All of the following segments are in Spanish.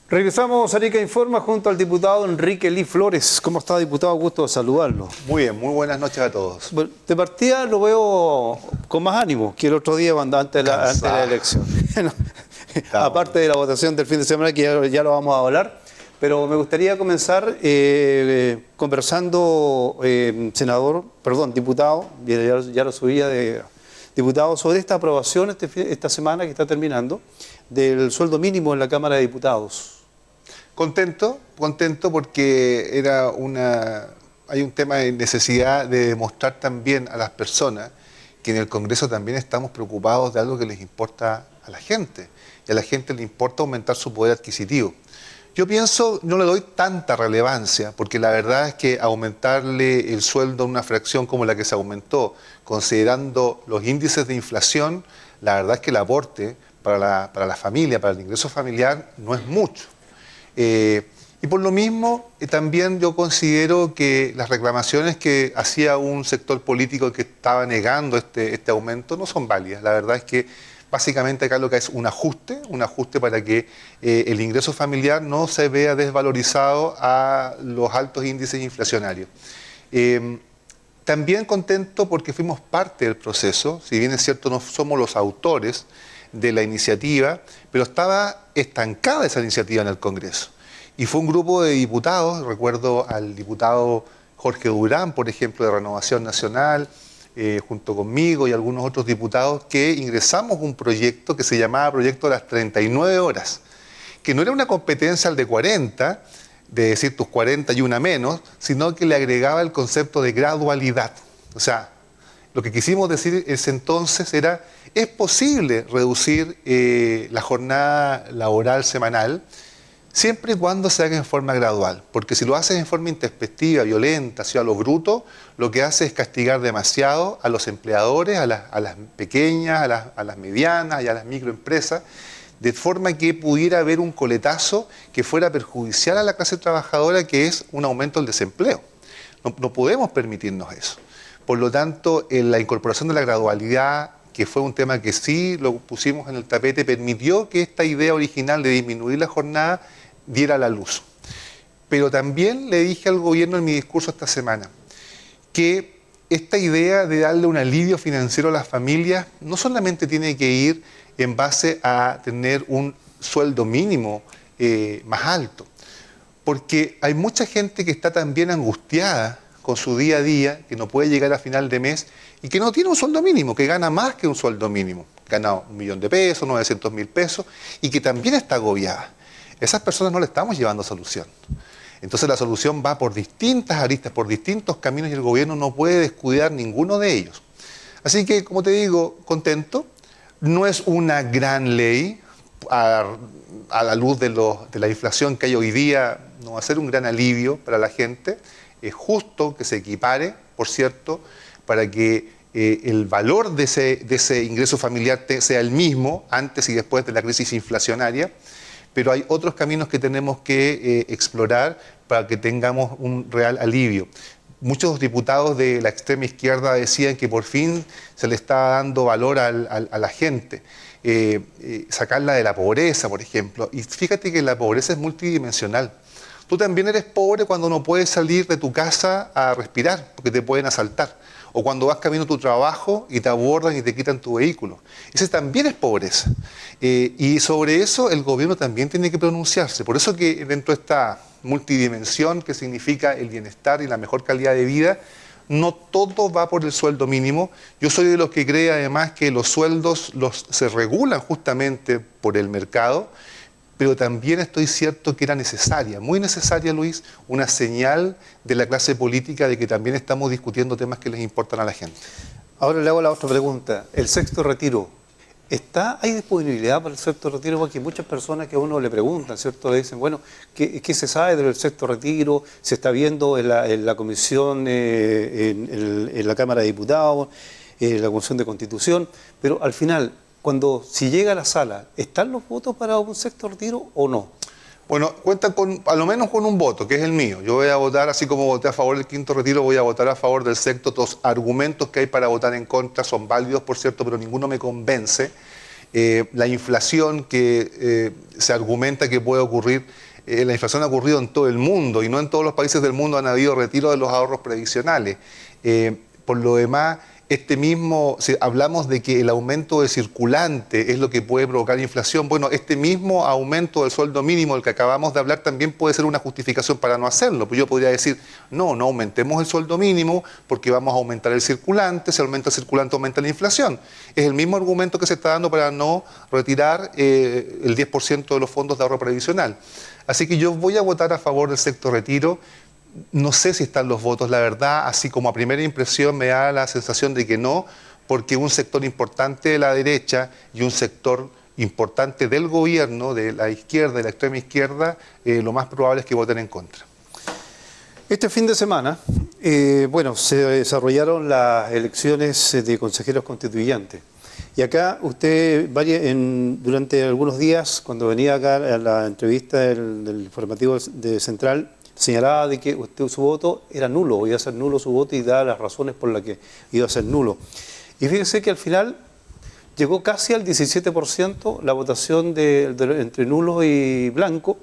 Regresamos a Arica Informa junto al diputado Enrique Lee Flores. ¿Cómo está, diputado? Gusto de saludarlo. Muy bien, muy buenas noches a todos. Bueno, de partida lo veo con más ánimo que el otro día antes de la elección. Aparte de la votación del fin de semana, que ya lo vamos a hablar. Pero me gustaría comenzar conversando, diputado, ya lo subía de diputado, sobre esta aprobación esta semana que está terminando del sueldo mínimo en la Cámara de Diputados. Contento porque hay un tema de necesidad de demostrar también a las personas que en el Congreso también estamos preocupados de algo que les importa a la gente. Y a la gente le importa aumentar su poder adquisitivo. Yo pienso, no le doy tanta relevancia, porque la verdad es que aumentarle el sueldo a una fracción como la que se aumentó, considerando los índices de inflación, la verdad es que el aporte para la familia, para el ingreso familiar, no es mucho. Y por lo mismo, también yo considero que las reclamaciones que hacía un sector político que estaba negando este aumento no son válidas. La verdad es que básicamente acá lo que es un ajuste para que el ingreso familiar no se vea desvalorizado a los altos índices inflacionarios. También contento porque fuimos parte del proceso, si bien es cierto no somos los autores de la iniciativa, pero estaba estancada esa iniciativa en el Congreso. Y fue un grupo de diputados, recuerdo al diputado Jorge Durán, por ejemplo, de Renovación Nacional, junto conmigo y algunos otros diputados, que ingresamos un proyecto que se llamaba Proyecto de las 39 horas, que no era una competencia al de 40, de decir tus 40 y una menos, sino que le agregaba el concepto de gradualidad. O sea, lo que quisimos decir ese entonces era, es posible reducir la jornada laboral semanal, siempre y cuando se haga en forma gradual, porque si lo haces en forma introspectiva, violenta, hacia lo bruto, lo que hace es castigar demasiado a los empleadores, a las pequeñas, a las medianas y a las microempresas, de forma que pudiera haber un coletazo que fuera perjudicial a la clase trabajadora, que es un aumento del desempleo. No podemos permitirnos eso. Por lo tanto, la incorporación de la gradualidad, que fue un tema que sí lo pusimos en el tapete, permitió que esta idea original de disminuir la jornada diera la luz. Pero también le dije al gobierno en mi discurso esta semana que esta idea de darle un alivio financiero a las familias no solamente tiene que ir en base a tener un sueldo mínimo más alto, porque hay mucha gente que está también angustiada con su día a día, que no puede llegar a final de mes y que no tiene un sueldo mínimo, que gana más que un sueldo mínimo, gana 1 millón de pesos, 900.000 pesos, y que también está agobiada. Esas personas no le estamos llevando solución. Entonces la solución va por distintas aristas, por distintos caminos, y el gobierno no puede descuidar ninguno de ellos. Así que, como te digo, contento. No es una gran ley, a la luz de la inflación que hay hoy día, no va a ser un gran alivio para la gente. Es justo que se equipare, por cierto, para que el valor de ese ingreso familiar sea el mismo antes y después de la crisis inflacionaria. Pero hay otros caminos que tenemos que explorar para que tengamos un real alivio. Muchos diputados de la extrema izquierda decían que por fin se le estaba dando valor a la gente, sacarla de la pobreza, por ejemplo. Y fíjate que la pobreza es multidimensional. Tú también eres pobre cuando no puedes salir de tu casa a respirar, porque te pueden asaltar. O cuando vas camino a tu trabajo y te abordan y te quitan tu vehículo. Ese también es pobreza. Y sobre eso el gobierno también tiene que pronunciarse. Por eso que dentro de esta multidimensión que significa el bienestar y la mejor calidad de vida, no todo va por el sueldo mínimo. Yo soy de los que cree además que los sueldos se regulan justamente por el mercado, pero también estoy cierto que era necesaria, muy necesaria, Luis, una señal de la clase política de que también estamos discutiendo temas que les importan a la gente. Ahora le hago la otra pregunta. El sexto retiro, ¿hay disponibilidad para el sexto retiro? Porque hay muchas personas que a uno le preguntan, ¿cierto? Le dicen, bueno, ¿qué se sabe del sexto retiro? Se está viendo en la comisión, en la Cámara de Diputados, en la Comisión de Constitución, pero al final, si llega a la sala, ¿están los votos para un sexto retiro o no? Bueno, cuentan a lo menos con un voto, que es el mío. Yo voy a votar, así como voté a favor del quinto retiro, voy a votar a favor del sexto. Los argumentos que hay para votar en contra son válidos, por cierto, pero ninguno me convence. la inflación que se argumenta que puede ocurrir. La inflación ha ocurrido en todo el mundo y no en todos los países del mundo han habido retiro de los ahorros previsionales. Por lo demás, si hablamos de que el aumento de circulante es lo que puede provocar inflación, bueno, este mismo aumento del sueldo mínimo del que acabamos de hablar también puede ser una justificación para no hacerlo. Pues yo podría decir, no aumentemos el sueldo mínimo porque vamos a aumentar el circulante, si aumenta el circulante aumenta la inflación. Es el mismo argumento que se está dando para no retirar el 10% de los fondos de ahorro previsional. Así que yo voy a votar a favor del sexto retiro. No sé si están los votos, la verdad, así como a primera impresión me da la sensación de que no, porque un sector importante de la derecha y un sector importante del gobierno, de la izquierda, de la extrema izquierda, lo más probable es que voten en contra. Este fin de semana, se desarrollaron las elecciones de consejeros constituyentes. Y acá usted, durante algunos días, cuando venía acá a la entrevista del informativo de Central, señalaba de que su voto era nulo, iba a ser nulo su voto y daba las razones por las que iba a ser nulo. Y fíjese que al final llegó casi al 17% la votación entre nulo y blanco,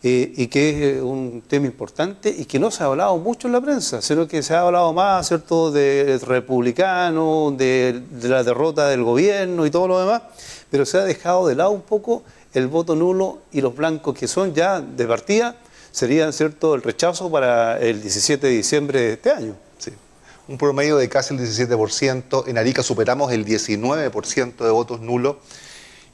y que es un tema importante y que no se ha hablado mucho en la prensa, sino que se ha hablado más, ¿cierto?, de republicanos, de la derrota del gobierno y todo lo demás, pero se ha dejado de lado un poco el voto nulo y los blancos, que son ya de partida, serían, ¿cierto?, el rechazo para el 17 de diciembre de este año. Sí. Un promedio de casi el 17%. En Arica superamos el 19% de votos nulos.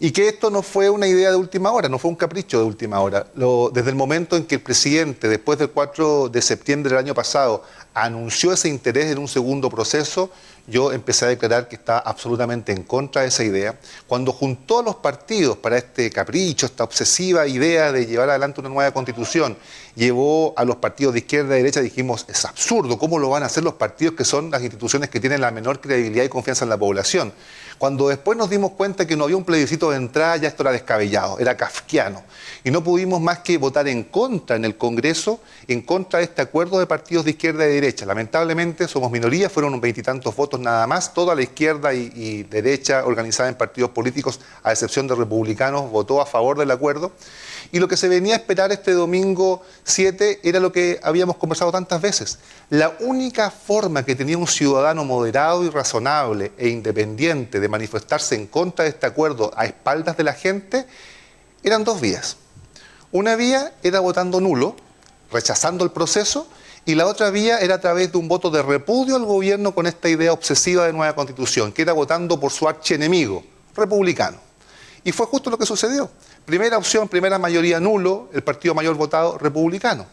Y que esto no fue una idea de última hora, no fue un capricho de última hora. Desde el momento en que el presidente, después del 4 de septiembre del año pasado, anunció ese interés en un segundo proceso, yo empecé a declarar que estaba absolutamente en contra de esa idea. Cuando juntó a los partidos para este capricho, esta obsesiva idea de llevar adelante una nueva constitución, llevó a los partidos de izquierda y derecha, dijimos, es absurdo, ¿cómo lo van a hacer los partidos que son las instituciones que tienen la menor credibilidad y confianza en la población? Cuando después nos dimos cuenta que no había un plebiscito de entrada, ya esto era descabellado, era kafkiano. Y no pudimos más que votar en contra en el Congreso, en contra de este acuerdo de partidos de izquierda y derecha. Lamentablemente somos minoría, fueron 20 y tantos votos nada más. Toda la izquierda y derecha organizada en partidos políticos, a excepción de republicanos, votó a favor del acuerdo. Y lo que se venía a esperar este domingo 7 era lo que habíamos conversado tantas veces. La única forma que tenía un ciudadano moderado y razonable e independiente de manifestarse en contra de este acuerdo a espaldas de la gente eran dos vías. Una vía era votando nulo, rechazando el proceso, y la otra vía era a través de un voto de repudio al gobierno con esta idea obsesiva de nueva constitución, que era votando por su archienemigo, republicano. Y fue justo lo que sucedió. Primera opción, primera mayoría nulo, el partido mayor votado republicano.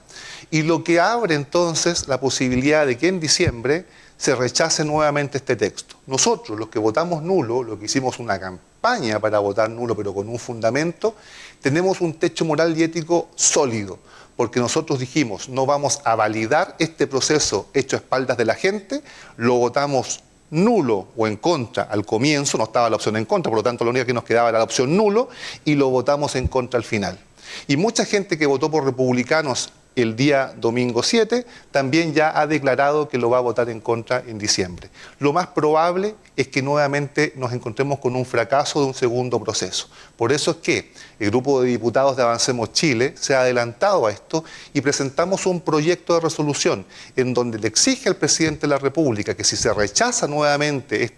Y lo que abre entonces la posibilidad de que en diciembre se rechace nuevamente este texto. Nosotros, los que votamos nulo, los que hicimos una campaña para votar nulo pero con un fundamento, tenemos un techo moral y ético sólido, porque nosotros dijimos, no vamos a validar este proceso hecho a espaldas de la gente, lo votamos nulo o en contra al comienzo, no estaba la opción en contra, por lo tanto la única que nos quedaba era la opción nulo, y lo votamos en contra al final. Y mucha gente que votó por republicanos el día domingo 7 también ya ha declarado que lo va a votar en contra en diciembre. Lo más probable es que nuevamente nos encontremos con un fracaso de un segundo proceso. Por eso es que el grupo de diputados de Avancemos Chile se ha adelantado a esto y presentamos un proyecto de resolución en donde le exige al presidente de la República que si se rechaza nuevamente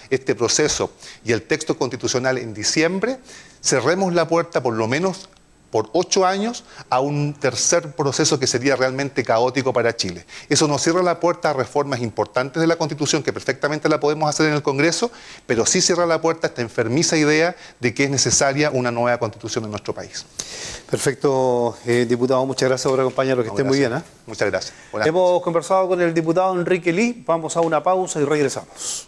este proceso y el texto constitucional en diciembre, cerremos la puerta por lo menos por 8 años a un tercer proceso que sería realmente caótico para Chile. Eso nos cierra la puerta a reformas importantes de la Constitución, que perfectamente la podemos hacer en el Congreso, pero sí cierra la puerta a esta enfermiza idea de que es necesaria una nueva Constitución en nuestro país. Perfecto, diputado, muchas gracias por acompañarnos, que esté muy bien. Muchas gracias. Hemos conversado con el diputado Enrique Ly, vamos a una pausa y regresamos.